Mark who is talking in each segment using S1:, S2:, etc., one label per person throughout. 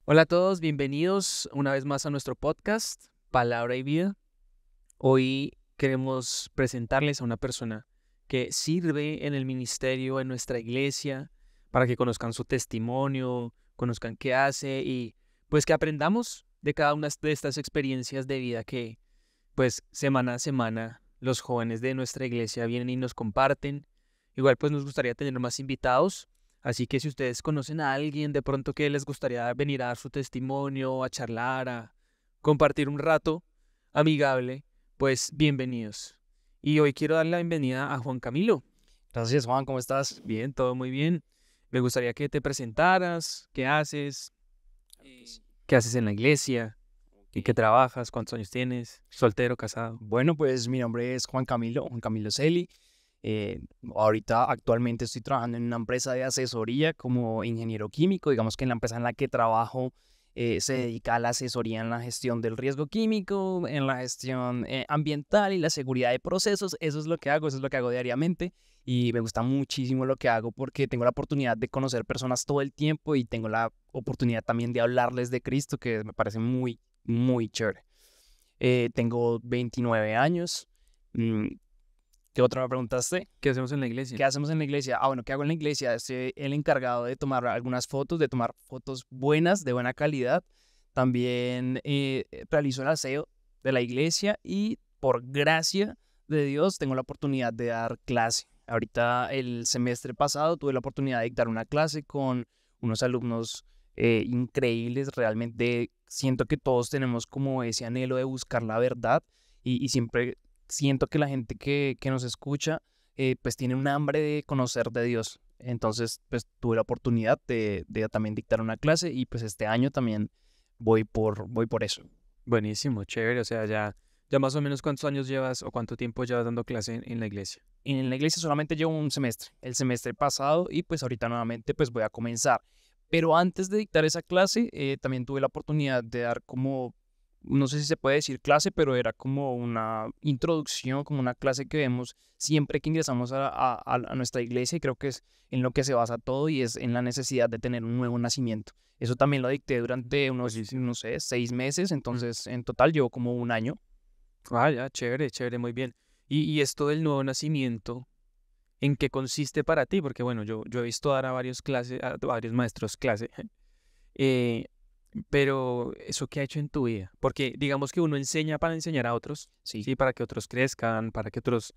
S1: Hola a todos, bienvenidos una vez más a nuestro podcast, Palabra y Vida. Hoy queremos presentarles a una persona que sirve en el ministerio, en nuestra iglesia, para que conozcan su testimonio, conozcan qué hace y pues que aprendamos de cada una de estas experiencias de vida que pues semana a semana los jóvenes de nuestra iglesia vienen y nos comparten. Igual pues nos gustaría tener más invitados. Así que si ustedes conocen a alguien de pronto que les gustaría venir a dar su testimonio, a charlar, a compartir un rato amigable, pues bienvenidos. Y hoy quiero dar la bienvenida a Juan Camilo.
S2: Gracias, Juan, ¿cómo estás?
S1: Bien, todo muy bien. Me gustaría que te presentaras, qué haces en la iglesia, y qué trabajas, cuántos años tienes, soltero, casado.
S2: Bueno, pues mi nombre es Juan Camilo Celi. Ahorita actualmente estoy trabajando en una empresa de asesoría como ingeniero químico. Digamos que en la empresa en la que trabajo se dedica a la asesoría en la gestión del riesgo químico, en la gestión ambiental y la seguridad de procesos. Eso es lo que hago, eso es lo que hago diariamente. Y me gusta muchísimo lo que hago porque tengo la oportunidad de conocer personas todo el tiempo y tengo la oportunidad también de hablarles de Cristo, que me parece muy chévere. Tengo 29 años. Mm, ¿Qué otra me preguntaste?
S1: ¿Qué hacemos en la iglesia?
S2: ¿Qué hacemos en la iglesia? Bueno, ¿qué hago en la iglesia? Estoy el encargado de tomar algunas fotos, de tomar fotos buenas, de buena calidad. También realizo el aseo de la iglesia y por gracia de Dios tengo la oportunidad de dar clase. Ahorita el semestre pasado tuve la oportunidad de dictar una clase con unos alumnos increíbles. Realmente siento que todos tenemos como ese anhelo de buscar la verdad y siempre siento que la gente que nos escucha pues tiene un hambre de conocer de Dios. Entonces, pues tuve la oportunidad de también dictar una clase y pues este año también voy por eso.
S1: Buenísimo, chévere. O sea, ya más o menos cuántos años llevas o cuánto tiempo llevas dando clase en la iglesia.
S2: En la iglesia solamente llevo un semestre, el semestre pasado, y pues ahorita nuevamente pues voy a comenzar. Pero antes de dictar esa clase, también tuve la oportunidad de dar como, no sé si se puede decir clase, pero era como una introducción, como una clase que vemos siempre que ingresamos a nuestra iglesia, y creo que es en lo que se basa todo y es en la necesidad de tener un nuevo nacimiento. Eso también lo dicté durante unos,
S1: Buenísimo.
S2: no sé, 6 meses, entonces en total llevo como un año.
S1: Ah, ya, chévere, chévere, muy bien. Y esto del nuevo nacimiento, ¿en qué consiste para ti? Porque bueno, yo he visto dar a varios maestros clase, eh, pero ¿eso qué ha hecho en tu vida? Porque digamos que uno enseña para enseñar a otros,
S2: Sí.
S1: ¿sí? Para que otros crezcan, para que otros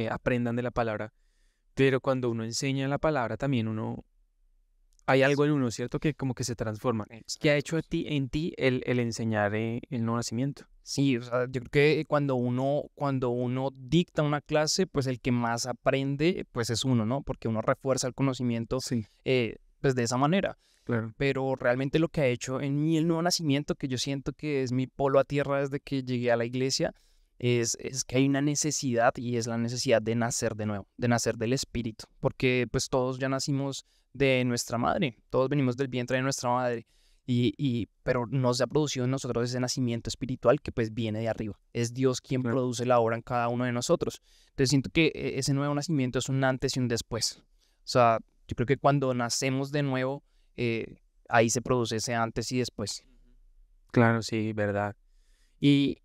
S1: aprendan de la palabra, pero cuando uno enseña la palabra también hay algo en uno, ¿cierto? Que como que se transforma. ¿Qué ha
S2: Exacto.
S1: hecho en ti el enseñar el nuevo nacimiento?
S2: Sí, o sea, yo creo que cuando uno dicta una clase, pues el que más aprende, pues es uno, ¿no? Porque uno refuerza el conocimiento,
S1: Sí,
S2: pues de esa manera.
S1: claro.
S2: Pero realmente lo que ha hecho en mí el nuevo nacimiento, que yo siento que es mi polo a tierra desde que llegué a la iglesia, es que hay una necesidad y es la necesidad de nacer de nuevo, de nacer del espíritu, porque pues todos ya nacimos de nuestra madre, todos venimos del vientre de nuestra madre. Pero no se ha producido en nosotros ese nacimiento espiritual que pues viene de arriba. Es Dios quien
S1: Claro.
S2: produce la obra en cada uno de nosotros. Entonces siento que ese nuevo nacimiento es un antes y un después. O sea, yo creo que cuando nacemos de nuevo, ahí se produce ese antes y después.
S1: Claro, sí, verdad. ¿Y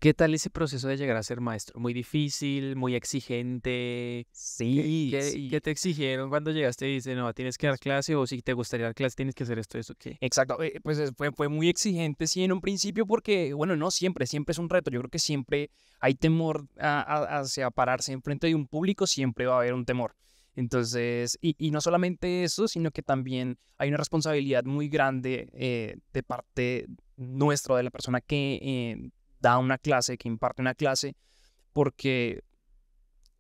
S1: qué tal ese proceso de llegar a ser maestro? ¿Muy difícil, muy exigente? ¿Qué,
S2: Sí,
S1: qué,
S2: sí.
S1: qué te exigieron cuando llegaste y dices, no, tienes que dar clase o si te gustaría dar clase tienes que hacer esto, eso, qué?
S2: Exacto, pues fue muy exigente, sí, en un principio, porque, bueno, no siempre es un reto. Yo creo que siempre hay temor hacia pararse enfrente de un público, siempre va a haber un temor. Entonces, y no solamente eso, sino que también hay una responsabilidad muy grande de parte nuestra, de la persona que da una clase, que imparte una clase, porque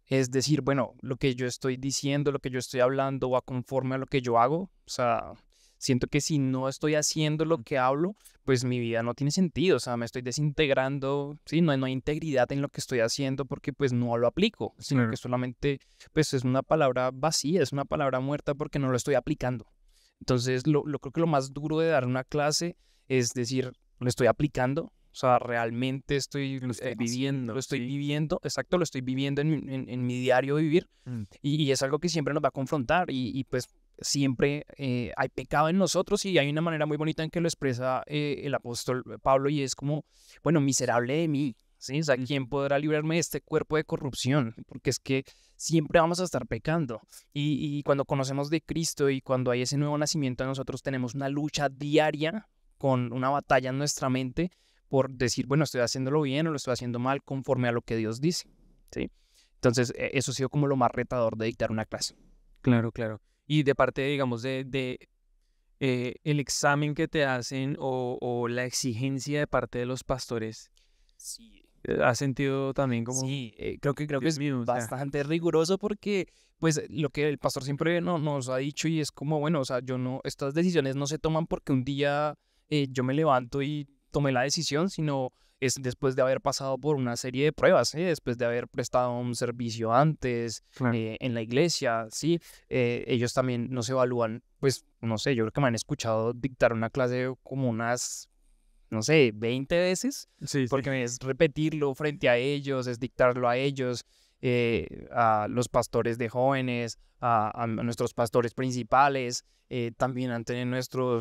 S2: es decir, bueno, lo que yo estoy diciendo, lo que yo estoy hablando va conforme a lo que yo hago. O sea, siento que si no estoy haciendo lo que hablo, pues mi vida no tiene sentido. O sea, me estoy desintegrando, sí, no hay integridad en lo que estoy haciendo porque pues no lo aplico, sino que
S1: Claro.
S2: solamente pues es una palabra vacía, es una palabra muerta porque no lo estoy aplicando. Entonces, creo que lo más duro de dar una clase es decir, lo estoy aplicando. O sea, realmente
S1: Lo estoy
S2: lo
S1: viviendo,
S2: estoy
S1: sí.
S2: viviendo, exacto, lo estoy viviendo en mi diario vivir
S1: Mm.
S2: y es algo que siempre nos va a confrontar y pues siempre hay pecado en nosotros y hay una manera muy bonita en que lo expresa el apóstol Pablo y es como, bueno, miserable de mí, ¿sí? O sea, ¿quién podrá librarme de este cuerpo de corrupción? Porque es que siempre vamos a estar pecando y cuando conocemos de Cristo y cuando hay ese nuevo nacimiento en nosotros tenemos una lucha diaria con una batalla en nuestra mente por decir, bueno, estoy haciéndolo bien o lo estoy haciendo mal conforme a lo que Dios dice, ¿sí? Entonces, eso ha sido como lo más retador de dictar una clase.
S1: Claro, claro. Y de parte, digamos, de el examen que te hacen o la exigencia de parte de los pastores,
S2: Sí,
S1: ¿has sentido también como,
S2: sí, creo que
S1: Dios
S2: es
S1: mío, o sea,
S2: bastante riguroso porque, pues, lo que el pastor siempre nos ha dicho y es como, bueno, o sea, yo no, estas decisiones no se toman porque un día yo me levanto y tomé la decisión, sino es después de haber pasado por una serie de pruebas, ¿sí? Después de haber prestado un servicio antes
S1: claro,
S2: en la iglesia, ¿sí? Ellos también nos evalúan, pues, no sé, yo creo que me han escuchado dictar una clase como unas no sé, 20 veces,
S1: sí, sí,
S2: porque es repetirlo frente a ellos, es dictarlo a ellos, a los pastores de jóvenes, a nuestros pastores principales, también ante nuestro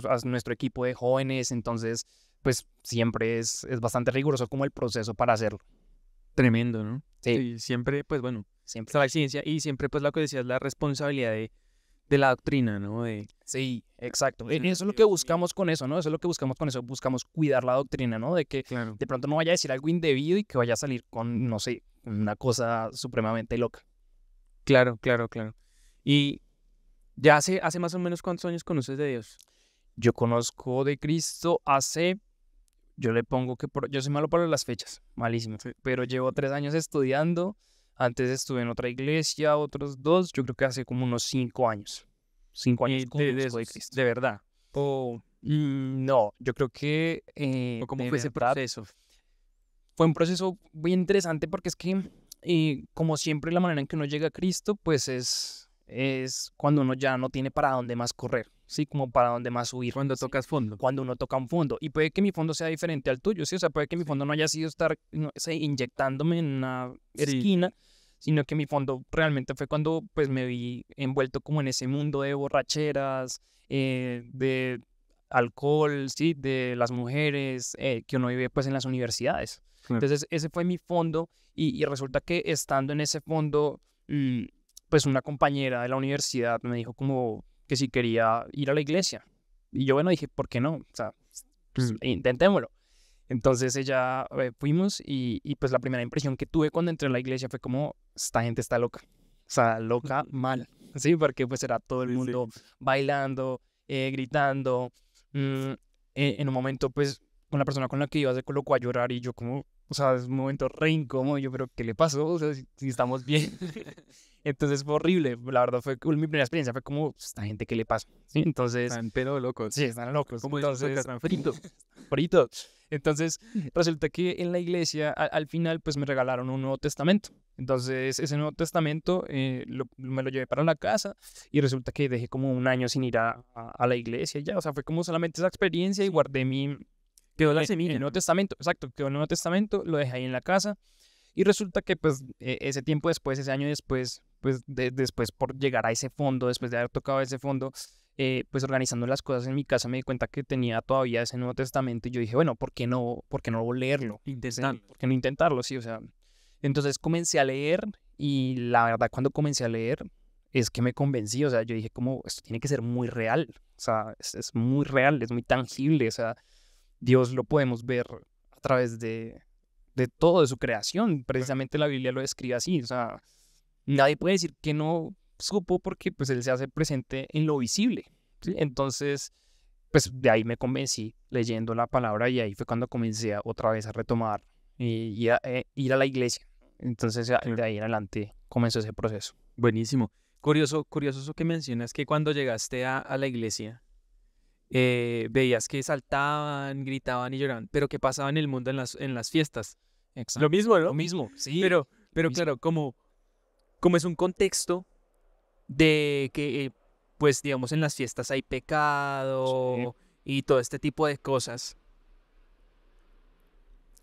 S2: equipo de jóvenes, entonces, pues siempre es bastante riguroso como el proceso para hacerlo.
S1: tremendo, ¿no?
S2: Sí,
S1: Sí, siempre, pues bueno,
S2: siempre.
S1: está la exigencia y siempre, pues lo que decías, la responsabilidad de la doctrina, ¿no?
S2: Sí, exacto.
S1: Sea,
S2: Eso es lo que
S1: Dios mío,
S2: buscamos con eso, ¿no? Eso es lo que buscamos con eso. Buscamos cuidar la doctrina, ¿no? De que
S1: claro,
S2: de pronto no vaya a decir algo indebido y que vaya a salir con, no sé, una cosa supremamente loca.
S1: claro, claro, claro. Y ya hace más o menos cuántos años conoces de Dios.
S2: Yo conozco de Cristo yo le pongo yo soy malo para las fechas, malísimo,
S1: Sí.
S2: pero llevo 3 años estudiando. Antes estuve en otra iglesia, otros 2, yo creo que hace como unos 5 años. 5 años
S1: Y de
S2: conozco de
S1: esos,
S2: Cristo.
S1: de verdad.
S2: No, yo creo que
S1: O cómo
S2: de
S1: fue ese
S2: verdad
S1: proceso.
S2: fue un proceso muy interesante porque es que, como siempre, la manera en que uno llega a Cristo, pues es cuando uno ya no tiene para dónde más correr, ¿sí? Como para dónde más huir,
S1: Cuando
S2: ¿sí?
S1: tocas fondo.
S2: Cuando uno toca un fondo. Y puede que mi fondo sea diferente al tuyo, ¿sí? O sea, puede que mi
S1: Sí.
S2: fondo no haya sido estar, no sé, inyectándome en una
S1: Sí,
S2: esquina, sino que mi fondo realmente fue cuando, pues, me vi envuelto como en ese mundo de borracheras, de alcohol, ¿sí? De las mujeres, que uno vive, pues, en las universidades.
S1: claro.
S2: Entonces, ese fue mi fondo y resulta que estando en ese fondo, pues una compañera de la universidad me dijo como que si quería ir a la iglesia. Y yo, bueno, dije, ¿por qué no? O sea, pues,
S1: Mm.
S2: intentémoslo. Entonces ella, fuimos y pues la primera impresión que tuve cuando entré a la iglesia fue como, esta gente está loca. O sea, loca mal. Sí, porque pues era todo el
S1: Sí, sí.
S2: mundo bailando, gritando. En un momento, pues, con la persona con la que iba se colocó a llorar y yo como, o sea, es un momento re incómodo. Yo, pero ¿qué le pasó? O sea, si estamos bien. Entonces fue horrible. La verdad fue mi primera experiencia. Fue como, esta gente, ¿qué le pasa? Sí, entonces,
S1: Están pero locos.
S2: sí, están locos.
S1: Como dicen acá,
S2: Entonces,
S1: están fritos.
S2: frito. Entonces, resulta que en la iglesia, al final, pues me regalaron un Nuevo Testamento. Entonces, ese Nuevo Testamento me lo llevé para la casa y resulta que dejé como un año sin ir a la iglesia y ya. O sea, fue como solamente esa experiencia y guardé
S1: Quedó la
S2: el
S1: semilla.
S2: Nuevo Testamento. Exacto, quedó el Nuevo Testamento, lo dejé ahí en la casa y resulta que pues ese tiempo después, ese año después, pues después por llegar a ese fondo, después de haber tocado ese fondo, pues organizando las cosas en mi casa me di cuenta que tenía todavía ese Nuevo Testamento y yo dije, bueno, por qué no leerlo? ¿Sí?
S1: Intentarlo.
S2: ¿Por qué no intentarlo? Sí, o sea, entonces comencé a leer y la verdad cuando comencé a leer es que me convencí, o sea, yo dije como, esto tiene que ser muy real, o sea, es muy real, es muy tangible, o sea, Dios lo podemos ver a través de todo, de su creación. Precisamente la Biblia lo describe así. O sea, nadie puede decir que no supo porque pues él se hace presente en lo visible. ¿Sí? Entonces, pues de ahí me convencí leyendo la palabra y ahí fue cuando comencé otra vez a retomar y ir a la iglesia. Entonces, de ahí en adelante comenzó ese proceso.
S1: Buenísimo. Curioso, curioso eso que mencionas que cuando llegaste a la iglesia, veías que saltaban, gritaban y lloraban, pero ¿qué pasaba en el mundo en las fiestas?
S2: Exacto.
S1: Lo mismo,
S2: Lo
S1: ¿no?
S2: mismo, sí.
S1: Pero
S2: mismo.
S1: claro, como es un contexto de que, pues digamos, en las fiestas hay
S2: Sí.
S1: pecado y todo este tipo de cosas.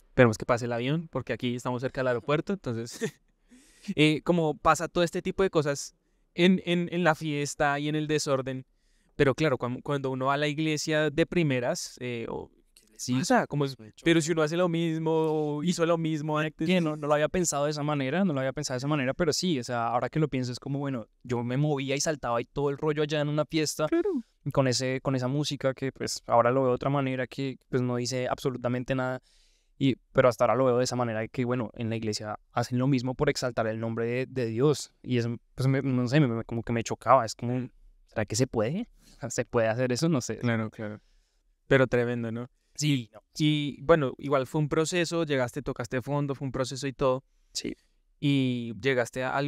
S1: Esperemos que pase el avión, porque aquí estamos cerca del aeropuerto, entonces, como pasa todo este tipo de cosas, en la fiesta y en el desorden. Pero claro, cuando uno va a la iglesia de primeras, sí, o sea, pero si uno hace lo mismo, hizo lo mismo antes.
S2: Que no lo había pensado de esa manera, no lo había pensado de esa manera, pero sí, o sea, ahora que lo pienso es como, bueno, yo me movía y saltaba y todo el rollo allá en una fiesta
S1: Claro.
S2: con esa música que pues ahora lo veo de otra manera que pues no dice absolutamente nada, pero hasta ahora lo veo de esa manera que bueno, en la iglesia hacen lo mismo por exaltar el nombre de Dios y es, pues no sé, como que me chocaba, es como, ¿será que se puede? ¿Se puede hacer eso? No sé.
S1: Claro, claro. Pero tremendo, ¿no?
S2: Sí, no,
S1: Y bueno, igual fue un proceso, llegaste, tocaste fondo, fue un proceso y todo.
S2: sí,
S1: Y llegaste a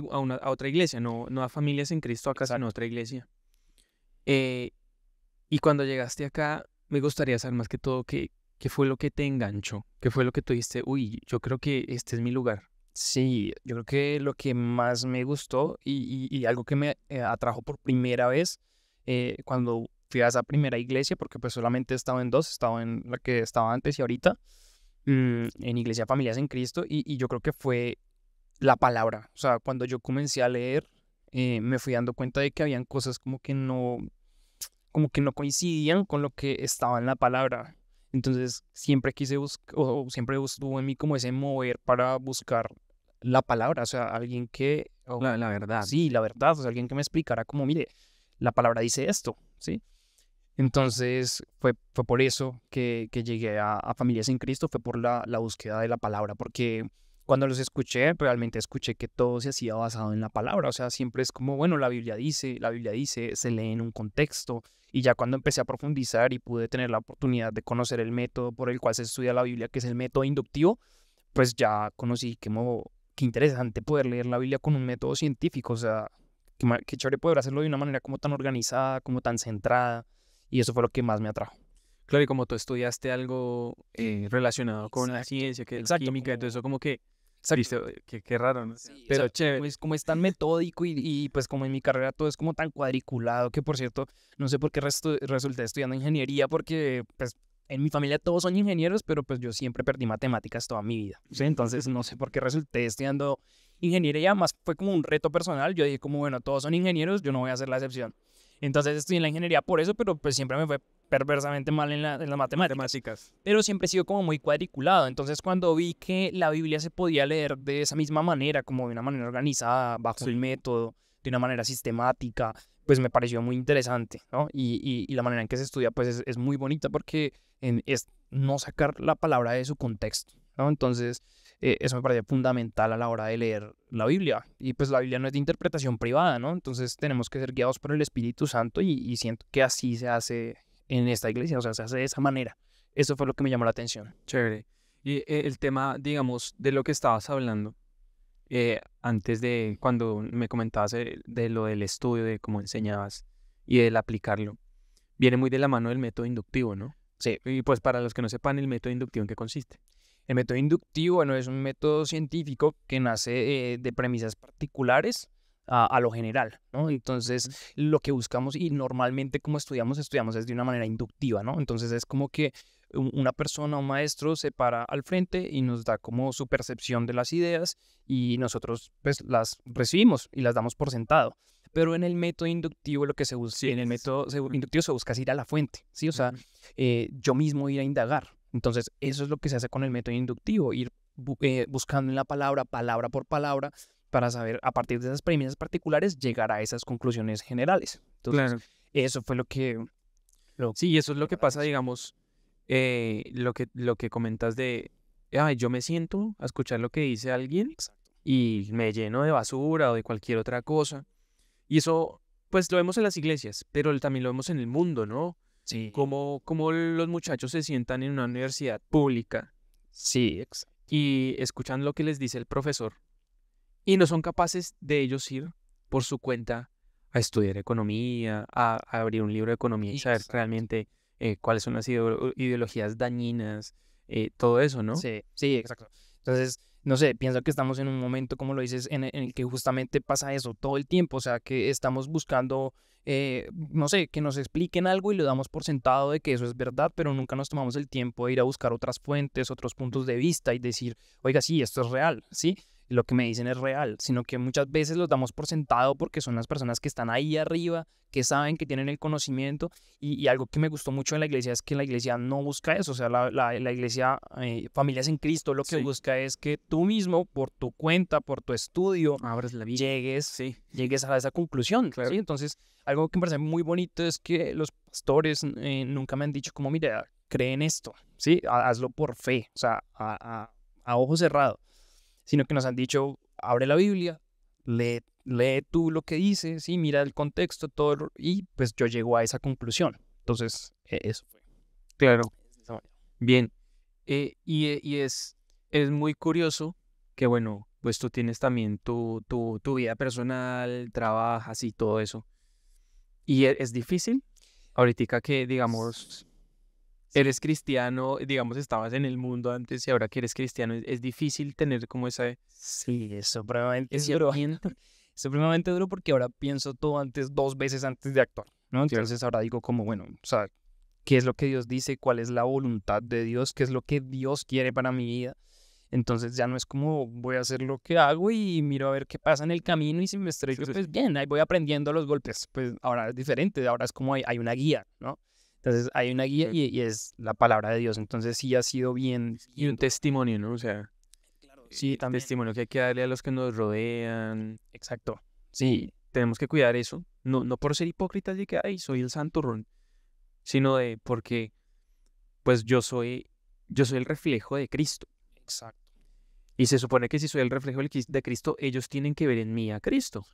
S1: otra iglesia, no a Familias en Cristo acá, sino a
S2: exacto.
S1: otra iglesia. Eh, y cuando llegaste acá, me gustaría saber más que todo qué fue lo que te enganchó, qué fue lo que tú dijiste, uy, yo creo que este es mi lugar.
S2: Sí, yo creo que lo que más me gustó y algo que me atrajo por primera vez cuando fui a esa primera iglesia, porque pues solamente he estado en dos, he estado en la que estaba antes y ahorita, en Iglesia Familias en Cristo, y yo creo que fue la palabra. O sea, cuando yo comencé a leer, me fui dando cuenta de que habían cosas como que no coincidían con lo que estaba en la palabra. Entonces siempre quise buscar, o siempre estuvo en mí como ese mover para buscar la palabra, o sea, alguien que,
S1: La verdad.
S2: sí, la verdad, o sea, alguien que me explicara como, mire, la palabra dice esto, ¿sí? Entonces fue por eso que llegué a Familias en Cristo, fue por la búsqueda de la palabra, porque cuando los escuché, realmente escuché que todo se hacía basado en la palabra, o sea, siempre es como, bueno, la Biblia dice, se lee en un contexto, y ya cuando empecé a profundizar y pude tener la oportunidad de conocer el método por el cual se estudia la Biblia, que es el método inductivo, pues ya conocí que, qué interesante poder leer la Biblia con un método científico, o sea, qué chévere poder hacerlo de una manera como tan organizada, como tan centrada, y eso fue lo que más me atrajo.
S1: Claro, y como tú estudiaste algo relacionado con la
S2: Exacto,
S1: ciencia, que es
S2: exacto,
S1: química, y todo
S2: como,
S1: eso como que,
S2: exacto.
S1: viste, qué raro, ¿no?
S2: Sí,
S1: Pero
S2: exacto,
S1: chévere.
S2: como es tan metódico y pues como en mi carrera todo es como tan cuadriculado que por cierto, no sé por qué resulté estudiando ingeniería porque pues en mi familia todos son ingenieros, pero pues yo siempre perdí matemáticas toda mi vida, ¿sí? Entonces no sé por qué resulté estudiando ingeniería, más fue como un reto personal, yo dije como bueno, todos son ingenieros, yo no voy a ser la excepción. Entonces estudié en la ingeniería por eso, pero pues siempre me fue perversamente mal en las matemáticas,
S1: Matemáticas.
S2: pero siempre he sido como muy cuadriculado. Entonces, cuando vi que la Biblia se podía leer de esa misma manera, como de una manera organizada, bajo
S1: Sí.
S2: un método, de una manera sistemática, pues me pareció muy interesante, ¿no? Y la manera en que se estudia, pues es muy bonita porque es no sacar la palabra de su contexto, ¿no? Entonces, eso me parece fundamental a la hora de leer la Biblia. Y pues la Biblia no es de interpretación privada, ¿no? Entonces, tenemos que ser guiados por el Espíritu Santo y siento que así se hace en esta iglesia, o sea, se hace de esa manera. Eso fue lo que me llamó la atención.
S1: Chévere. Y el tema, digamos, de lo que estabas hablando, antes de cuando me comentabas de lo del estudio, de cómo enseñabas y del aplicarlo, viene muy de la mano del método inductivo, ¿no?
S2: Sí,
S1: Y pues para los que no sepan, el método inductivo, ¿en qué consiste?
S2: el método inductivo, bueno, es un método científico que nace de premisas particulares a lo general, ¿no? Entonces, lo que buscamos y normalmente como estudiamos es de una manera inductiva, ¿no? Entonces, es como que una persona, un maestro se para al frente y nos da como su percepción de las ideas y nosotros pues las recibimos y las damos por sentado. Pero en el método inductivo lo que se busca,
S1: Sí.
S2: en el método inductivo se busca es ir a la fuente, ¿sí? O sea,
S1: Ujú.
S2: yo mismo ir a indagar. Entonces, eso es lo que se hace con el método inductivo, ir buscando en la palabra, palabra por palabra, para saber, a partir de esas premisas particulares, llegar a esas conclusiones generales. Entonces,
S1: Claro.
S2: eso fue lo que
S1: Sí, y eso es lo
S2: llamó
S1: que
S2: la
S1: pasa,
S2: atención.
S1: digamos, lo que comentas de, ay, yo me siento a escuchar lo que dice alguien
S2: Exacto.
S1: y me lleno de basura o de cualquier otra cosa. Y eso, pues lo vemos en las iglesias, pero también lo vemos en el mundo, ¿no?
S2: Sí,
S1: Como los muchachos se sientan en una universidad pública
S2: sí, exacto.
S1: y escuchan lo que les dice el profesor y no son capaces de ellos ir por su cuenta a estudiar economía, a abrir un libro de economía y saber
S2: Exacto.
S1: realmente cuáles son las ideologías dañinas, todo eso, ¿no?
S2: Sí, sí, exacto. Entonces, no sé, pienso que estamos en un momento, como lo dices, en el que justamente pasa eso todo el tiempo, o sea, que estamos buscando, no sé, que nos expliquen algo y lo damos por sentado de que eso es verdad, pero nunca nos tomamos el tiempo de ir a buscar otras fuentes, otros puntos de vista y decir, oiga, sí, esto es real, ¿sí? lo que me dicen es real, sino que muchas veces los damos por sentado porque son las personas que están ahí arriba, que saben, que tienen el conocimiento, y algo que me gustó mucho en la iglesia es que la iglesia no busca eso, o sea, la iglesia, Familias en Cristo, lo que
S1: Sí.
S2: busca es que tú mismo, por tu cuenta, por tu estudio,
S1: Abres la Biblia.
S2: llegues a esa conclusión,
S1: Claro.
S2: ¿sí? Entonces, algo que me parece muy bonito es que los pastores nunca me han dicho como, mira, cree en esto, ¿sí? Hazlo por fe, o sea, a ojo cerrado, sino que nos han dicho, abre la Biblia, lee tú lo que dice, ¿sí? Mira el contexto, todo, y pues yo llego a esa conclusión. Entonces, eso fue.
S1: Claro.
S2: de esa manera.
S1: Bien. Y es muy curioso que, bueno, pues tú tienes también tu vida personal, trabajas y todo eso. Y es difícil. Ahorita que, digamos, eres cristiano, digamos, estabas en el mundo antes y ahora que eres cristiano, es difícil tener como
S2: Sí, es supremamente
S1: ese
S2: duro.
S1: ambiente.
S2: Es supremamente duro porque ahora pienso todo antes, 2 veces antes de actuar, ¿no?
S1: Cierto.
S2: Entonces ahora digo como, bueno, o sea, ¿qué es lo que Dios dice? ¿Cuál es la voluntad de Dios? ¿Qué es lo que Dios quiere para mi vida? Entonces ya no es como voy a hacer lo que hago y miro a ver qué pasa en el camino, y si me estrello,
S1: Sí.
S2: pues bien, ahí voy aprendiendo los golpes. Pues ahora es diferente, ahora es como hay una guía, ¿no? Entonces hay una guía
S1: Sí.
S2: y es la palabra de Dios. Entonces sí ha sido bien.
S1: Y un testimonio, ¿no? O sea,
S2: Claro, sí,
S1: el
S2: también.
S1: testimonio que hay que darle a los que nos rodean.
S2: Exacto. Sí,
S1: Tenemos que cuidar eso. No por ser hipócritas de que, ay, soy el santurrón, sino de porque, pues yo soy el reflejo de Cristo.
S2: exacto.
S1: Y se supone que si soy el reflejo de Cristo, ellos tienen que ver en mí a Cristo.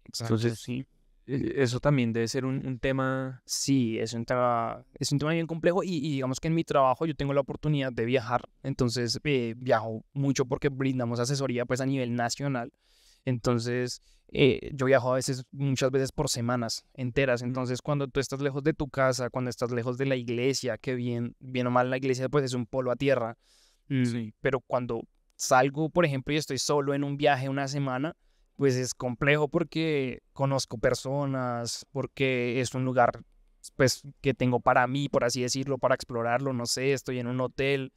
S2: Exacto,
S1: Entonces,
S2: sí.
S1: eso también debe ser un tema.
S2: Sí, es un tema bien complejo, y digamos que en mi trabajo yo tengo la oportunidad de viajar. Entonces viajo mucho porque brindamos asesoría pues a nivel nacional. Entonces yo viajo muchas veces por semanas enteras. Entonces cuando tú estás lejos de tu casa, cuando estás lejos de la iglesia, que bien o mal la iglesia pues es un polo a tierra,
S1: Sí.
S2: pero cuando salgo, por ejemplo, y estoy solo en un viaje una semana, pues es complejo porque conozco personas, porque es un lugar pues que tengo para mí, por así decirlo, para explorarlo, no sé, estoy en un hotel,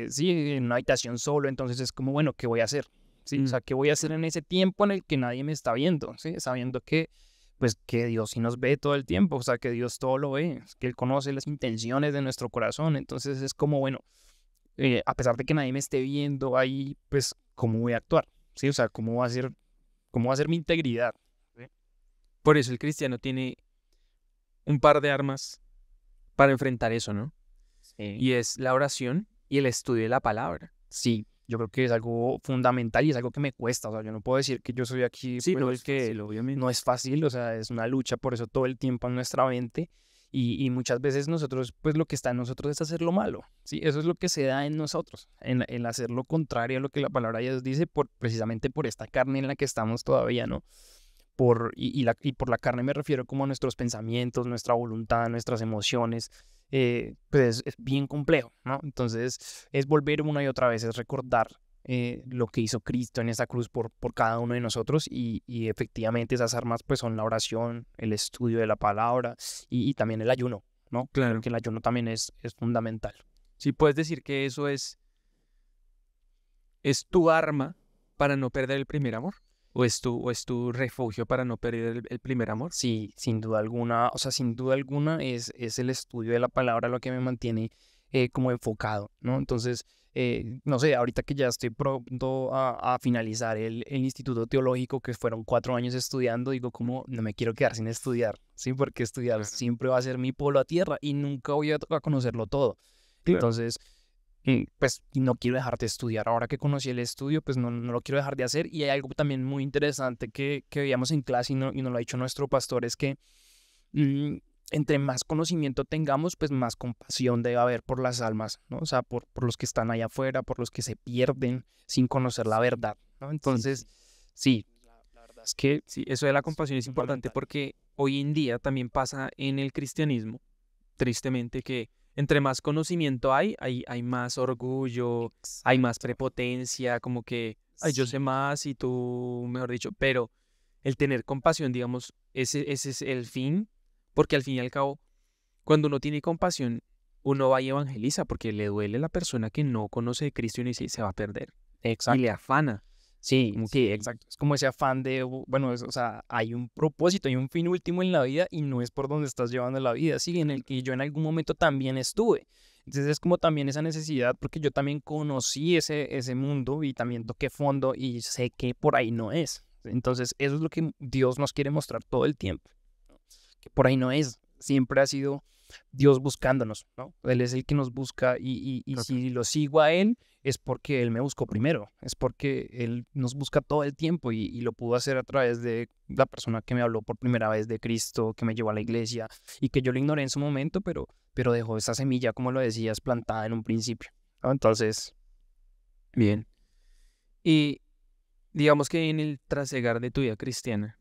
S2: sí, en una habitación solo, entonces es como, bueno, ¿qué voy a hacer? ¿Sí? O sea, ¿qué voy a hacer en ese tiempo en el que nadie me está viendo? ¿Sí? Sabiendo que, pues, que Dios sí nos ve todo el tiempo, o sea, que Dios todo lo ve, que Él conoce las intenciones de nuestro corazón, entonces es como, bueno, a pesar de que nadie me esté viendo ahí, pues, ¿cómo voy a actuar? ¿Sí? O sea, ¿cómo va a ser mi integridad? ¿Sí?
S1: Por eso el cristiano tiene un par de armas para enfrentar eso, ¿no?
S2: Sí.
S1: Y es la oración y el estudio de la palabra.
S2: Sí, yo creo que es algo fundamental y es algo que me cuesta. O sea, yo no puedo decir que yo soy aquí,
S1: Sí,
S2: pues,
S1: no es fácil, obviamente.
S2: no es fácil, o sea, es una lucha, por eso todo el tiempo en nuestra mente. Y muchas veces nosotros, pues lo que está en nosotros es hacer lo malo, ¿sí? Eso es lo que se da en nosotros, en hacer lo contrario a lo que la palabra de Dios dice, precisamente por esta carne en la que estamos todavía, ¿no? Y por la carne me refiero como a nuestros pensamientos, nuestra voluntad, nuestras emociones, pues es bien complejo, ¿no? Entonces es volver una y otra vez, es recordar lo que hizo Cristo en esa cruz por cada uno de nosotros, y efectivamente esas armas pues son la oración, el estudio de la palabra y también el ayuno, ¿no?
S1: Claro.
S2: Porque el ayuno también es fundamental.
S1: Sí, puedes decir que eso es tu arma para no perder el primer amor. ¿O es tu refugio para no perder el primer amor?
S2: Sí, sin duda alguna, o sea, sin duda alguna es el estudio de la palabra lo que me mantiene como enfocado, ¿no? Entonces, no sé, ahorita que ya estoy pronto a finalizar el instituto teológico, que fueron 4 años estudiando, digo como no me quiero quedar sin estudiar, ¿sí? Porque estudiar
S1: Claro.
S2: siempre va a ser mi polo a tierra y nunca voy a conocerlo todo.
S1: Claro.
S2: Entonces, pues no quiero dejar de estudiar. Ahora que conocí el estudio, pues no lo quiero dejar de hacer. Y hay algo también muy interesante que veíamos en clase y nos lo ha dicho nuestro pastor, es que entre más conocimiento tengamos, pues más compasión debe haber por las almas, ¿no? O sea, por los que están allá afuera, por los que se pierden sin conocer la verdad, ¿no? Entonces, sí, la verdad es que
S1: Sí, eso de la compasión es importante
S2: fundamental.
S1: porque hoy en día también pasa en el cristianismo, tristemente, que entre más conocimiento hay más orgullo, hay más
S2: Exacto.
S1: prepotencia, como que, ay, yo
S2: Sí.
S1: sé más y tú, mejor dicho, pero el tener compasión, digamos, ese es el fin, porque al fin y al cabo, cuando uno tiene compasión, uno va y evangeliza porque le duele a la persona que no conoce de Cristo y uno dice, se va a perder y
S2: Exacto.
S1: le afana.
S2: Sí,
S1: Como
S2: sí,
S1: que,
S2: exacto. Es como ese afán de, bueno, o sea, hay un propósito, hay un fin último en la vida y no es por donde estás llevando la vida, sí, en el que yo en algún momento también estuve. Entonces es como también esa necesidad, porque yo también conocí ese mundo y también toqué fondo y sé que por ahí no es. Entonces eso es lo que Dios nos quiere mostrar todo el tiempo, ¿no? Que por ahí no es. Siempre ha sido Dios buscándonos, ¿no? Él es el que nos busca y
S1: total.
S2: si lo sigo a Él es porque Él me buscó primero, es porque Él nos busca todo el tiempo y lo pudo hacer a través de la persona que me habló por primera vez de Cristo, que me llevó a la iglesia y que yo lo ignoré en su momento, pero dejó esa semilla, como lo decías, plantada en un principio, ¿no? Entonces,
S1: Bien. Y digamos que en el trasegar de tu vida cristiana,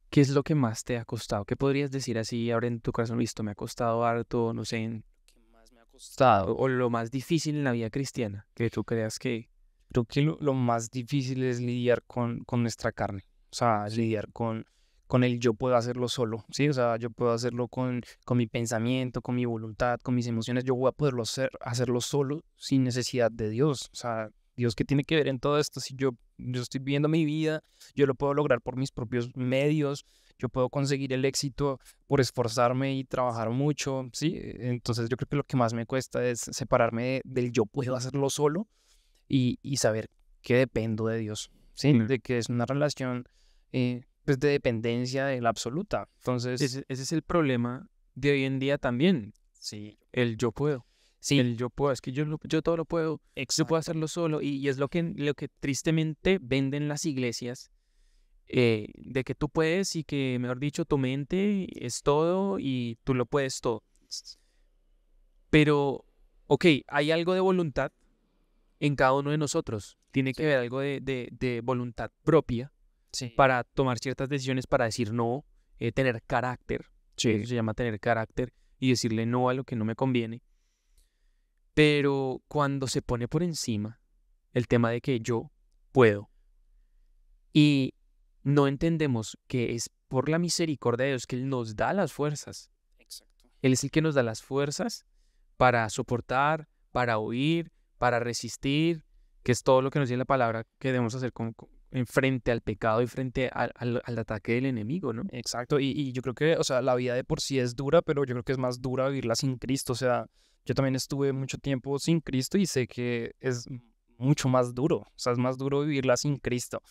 S1: ¿qué es lo que más te ha costado? ¿Qué podrías decir así ahora en tu corazón? Listo, me ha costado harto, no sé,
S2: ¿qué más me ha costado?
S1: o lo más difícil en la vida cristiana, que tú creas que
S2: Creo que lo más difícil es lidiar con nuestra carne, o sea,
S1: sí,
S2: lidiar con el yo puedo hacerlo solo, ¿sí? O sea, yo puedo hacerlo con mi pensamiento, con mi voluntad, con mis emociones, yo voy a poderlo hacerlo solo sin necesidad de Dios, o sea, Dios qué tiene que ver en todo esto, si yo estoy viviendo mi vida, yo lo puedo lograr por mis propios medios, yo puedo conseguir el éxito por esforzarme y trabajar mucho, ¿sí? Entonces yo creo que lo que más me cuesta es separarme del yo puedo hacerlo solo y saber que dependo de Dios, ¿sí?
S1: no.
S2: De que es una relación pues de dependencia de la absoluta. Entonces,
S1: Ese es el problema de hoy en día también,
S2: sí,
S1: el yo puedo.
S2: sí,
S1: El yo puedo, es que yo todo lo puedo, yo puedo
S2: exacto.
S1: hacerlo solo y es lo que tristemente venden las iglesias, de que tú puedes y que, mejor dicho, tu mente es todo y tú lo puedes todo. Pero, ok, hay algo de voluntad en cada uno de nosotros. Tiene
S2: Sí,
S1: que haber algo de voluntad propia
S2: sí,
S1: para tomar ciertas decisiones, para decir no, tener carácter. Eso
S2: sí,
S1: se llama tener carácter y decirle no a lo que no me conviene. Pero cuando se pone por encima el tema de que yo puedo y no entendemos que es por la misericordia de Dios que Él nos da las fuerzas.
S2: exacto.
S1: Él es el que nos da las fuerzas para soportar, para huir, para resistir, que es todo lo que nos dice la palabra que debemos hacer en frente al pecado y frente al ataque del enemigo, ¿no?
S2: Exacto, y yo creo que, o sea, la vida de por sí es dura, pero yo creo que es más dura vivirla sin Cristo, o sea, yo también estuve mucho tiempo sin Cristo y sé que es mucho más duro, o sea, es más duro vivirla sin Cristo.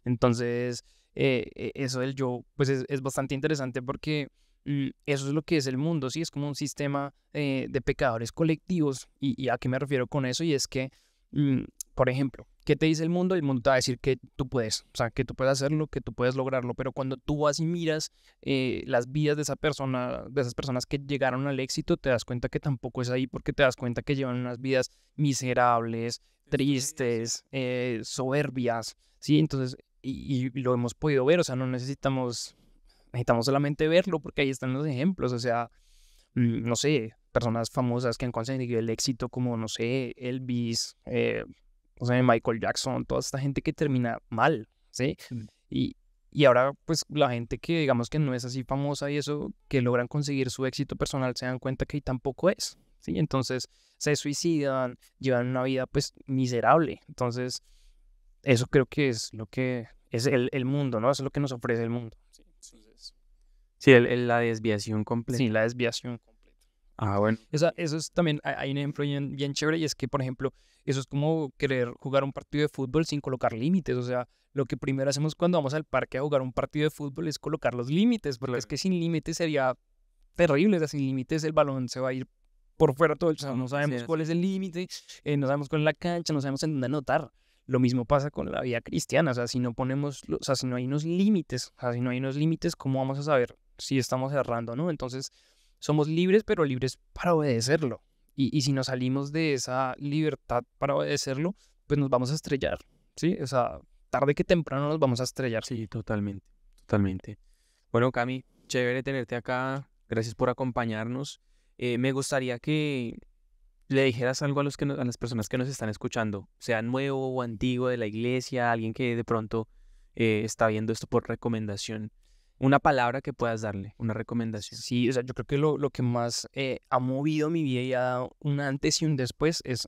S2: Entonces, eso del yo, pues es bastante interesante porque eso es lo que es el mundo, ¿sí? Es como un sistema de pecadores colectivos. ¿Y a qué me refiero con eso? Y es que, mm, por ejemplo, ¿qué te dice el mundo? El mundo te va a decir que tú puedes, o sea, que tú puedes hacerlo, que tú puedes lograrlo, pero cuando tú vas y miras las vidas de esa persona, de esas personas que llegaron al éxito, te das cuenta que tampoco es ahí porque te das cuenta que llevan unas vidas miserables, tristes, soberbias, ¿sí? Entonces, y lo hemos podido ver, o sea, no necesitamos solamente verlo porque ahí están los ejemplos, o sea, no sé, personas famosas que han conseguido el éxito como, no sé, Elvis, no sé, Michael Jackson, toda esta gente que termina mal, ¿sí?
S1: Mm.
S2: Y, y ahora, pues, la gente que digamos que no es así famosa y eso, que logran conseguir su éxito personal, se dan cuenta que ahí tampoco es, ¿sí? Entonces, se suicidan, llevan una vida, pues, miserable. Entonces, eso creo que es lo que es el mundo, ¿no? Eso es lo que nos ofrece el mundo. Sí, entonces,
S1: Sí, la desviación
S2: sí,
S1: completa.
S2: la desviación completa.
S1: Ah, bueno.
S2: Eso es también, hay un ejemplo bien chévere y es que, por ejemplo, eso es como querer jugar un partido de fútbol sin colocar límites. O sea, lo que primero hacemos cuando vamos al parque a jugar un partido de fútbol es colocar los límites, porque es
S1: Claro.
S2: que sin límites sería terrible. O sea, sin límites el balón se va a ir por fuera todo. O sea, no
S1: Sí,
S2: sabemos cuál
S1: así
S2: es el límite, no sabemos cuál es la cancha, no sabemos en dónde anotar. Lo mismo pasa con la vida cristiana. O sea, si no ponemos, o sea, si no hay unos límites, o sea, si no hay unos límites, ¿cómo vamos a saber si estamos errando, no? Entonces, somos libres, pero libres para obedecerlo. Y si nos salimos de esa libertad para obedecerlo, pues nos vamos a estrellar, ¿sí? O sea, tarde que temprano nos vamos a estrellar.
S1: sí, totalmente, totalmente. Bueno, Cami, chévere tenerte acá. Gracias por acompañarnos. Me gustaría que le dijeras algo a a las personas que nos están escuchando, sea nuevo o antiguo de la iglesia, alguien que de pronto está viendo esto por recomendación. Una palabra que puedas darle, una recomendación.
S2: Sí, o sea, yo creo que lo que más ha movido mi vida y ha dado un antes y un después es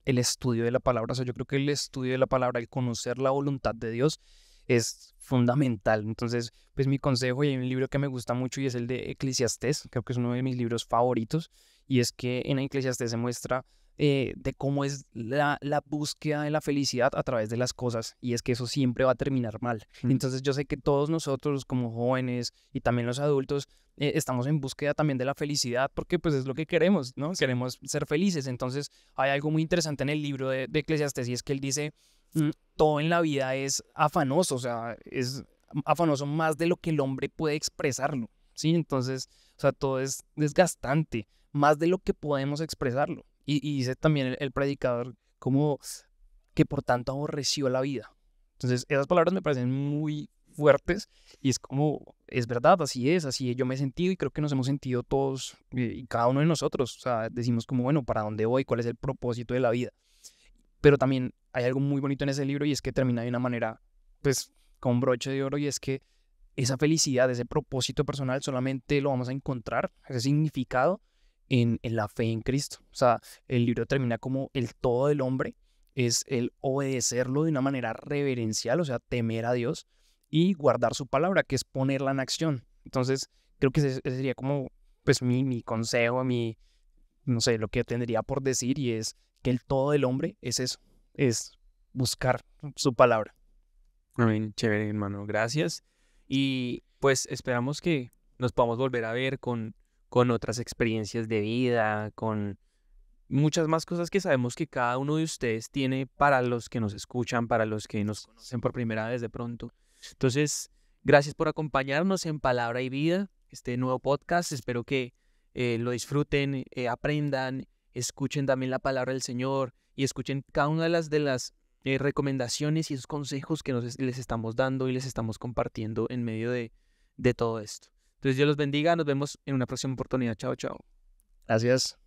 S2: el estudio de la palabra. O sea, yo creo que el estudio de la palabra, el conocer la voluntad de Dios, es fundamental. Entonces, pues mi consejo, y hay un libro que me gusta mucho y es el de Eclesiastés, creo que es uno de mis libros favoritos, y es que en Eclesiastés se muestra de cómo es la búsqueda de la felicidad a través de las cosas, y es que eso siempre va a terminar mal. Entonces yo sé que todos nosotros como jóvenes y también los adultos estamos en búsqueda también de la felicidad porque pues es lo que queremos, ¿no? Queremos ser felices. Entonces hay algo muy interesante en el libro de Eclesiastés y es que él dice, todo en la vida es afanoso, o sea, es afanoso más de lo que el hombre puede expresarlo, ¿sí? Entonces, o sea, todo es desgastante, más de lo que podemos expresarlo. Y dice también el predicador como que por tanto aborreció la vida. Entonces, esas palabras me parecen muy fuertes y es como, es verdad, así yo me he sentido y creo que nos hemos sentido todos y cada uno de nosotros. O sea, decimos como, bueno, ¿para dónde voy? ¿Cuál es el propósito de la vida? Pero también hay algo muy bonito en ese libro y es que termina de una manera, pues, con broche de oro y es que esa felicidad, ese propósito personal solamente lo vamos a encontrar, ese significado en la fe en Cristo. O sea, el libro termina como el todo del hombre es el obedecerlo de una manera reverencial, o sea, temer a Dios y guardar su palabra, que es ponerla en acción. Entonces, creo que ese sería como, pues, mi consejo, no sé, lo que tendría por decir y es que el todo del hombre es eso, es buscar su palabra.
S1: Amén, chévere, hermano, gracias. Y pues esperamos que nos podamos volver a ver con otras experiencias de vida, con muchas más cosas que sabemos que cada uno de ustedes tiene para los que nos escuchan, para los que nos conocen por primera vez de pronto. Entonces, gracias por acompañarnos en Palabra y Vida, este nuevo podcast. Espero que lo disfruten, aprendan, escuchen también la palabra del Señor y escuchen cada una de las recomendaciones y esos consejos que les estamos dando y les estamos compartiendo en medio de todo esto. Entonces, Dios los bendiga. Nos vemos en una próxima oportunidad. Chao, chao.
S2: Gracias.